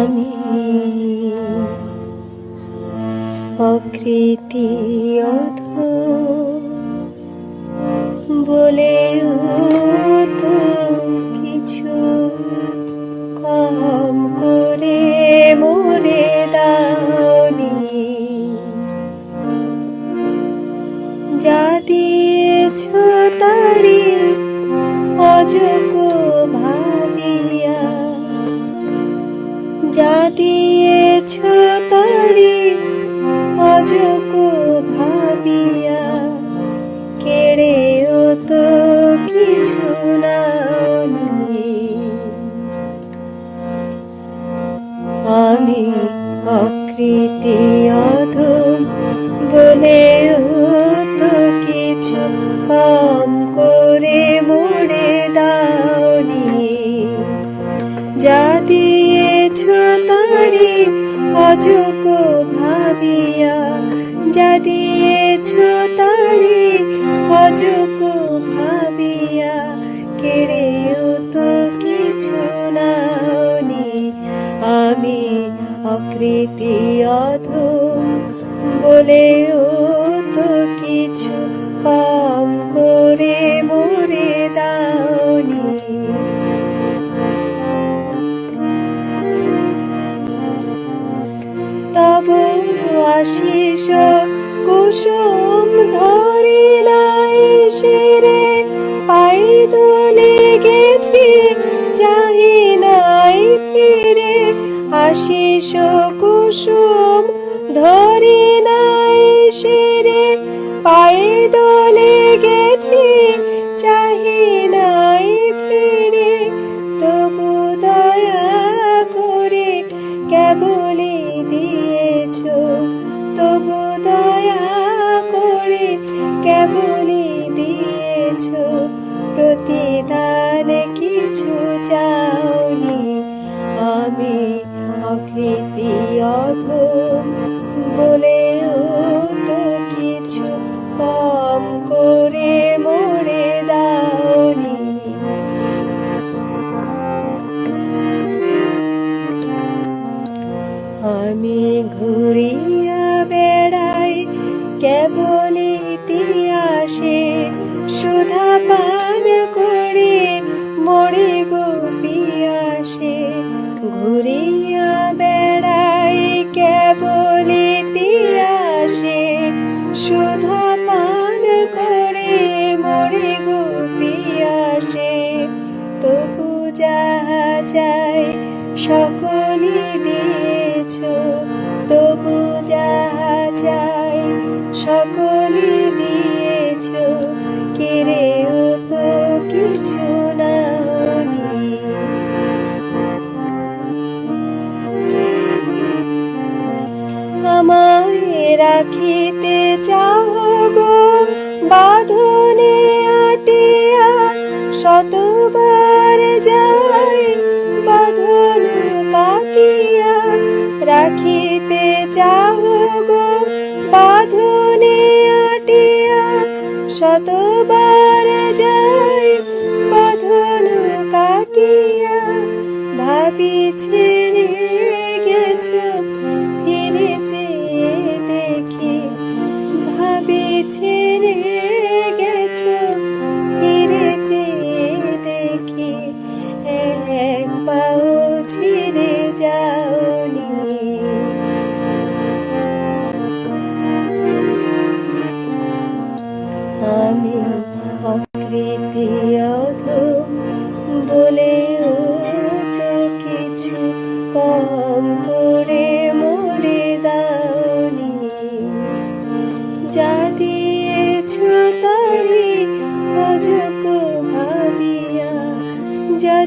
আমি অকৃতি অধম বলেও তো কিছু কম করে মোরে দাওনি। যা দিয়েছ তারি অযোগ্য ভাবিয়া, যা দিয়েছ তারি অযোগ্য ভাবিয়া, কেড়েও তো কিছু নাওনি। আমি অকৃতি অধম বলেও তো কিছু কম করে মোরে দাওনি। যা দিয়েছ তারি অযোগ্য ভাবিয়া, যা দিয়েছ তারি অযোগ্য ভাবিয়া, কেড়েও তো কিছু নাওনি। আমি অকৃতি অধম বলেও তো কিছু কম করে মোরে দাওনি। তব আশিস কুসুম ধরি নাই শিরে, পাই দোলে গেছি যাহি নাই ফিরে। আশিস কুসুম ধরি নাই শিরে, পাই দোলে গেছি যাহি নাই ফিরে। তবু দয়া করে কেবলই দিয়েছ, তবু দয়া করে কেবলই দিয়েছ, প্রতিদান কিছু চাওনি। আমি অকৃতি অধম বলেও তো কিছু কম করে মোরে দাওনি। আমি ঘুরিয়া বেড়াই কেবলই ইতিহাসে, সুধা পান করে মরে গো পিয়াসে। ঘুরিয়া বেড়াই কেবল ইতিহাসে, সুধা পান করে মরে গো পিয়াসে। তবু যাহা চাই সকলই দিয়েছ, তবু যাহা চাই সকলই দিয়েছ, কেড়েও তো কিছু নাওনি। আমায় রাখিতে চাও গো বাঁধনে আটিয়া, শতবার যাই বাঁধন কাটিয়া। রাখিতে চাও গো বাঁধনে আটিয়া, শতবার যাই বাঁধন কাটিয়া। ভাবি ছেড়ে গেছ ফিরে চেয়ে দেখি, ভাবি ছেড়ে গেছ ফিরে চেয়ে দেখি, এক পাও ছিঁড়ে যাওনি। আমি অকৃতি অধম বলেও তো কিছু কম করে মোরে দাওনি। যা দিয়েছ তারি অযোগ্য ভাবিয়া, যা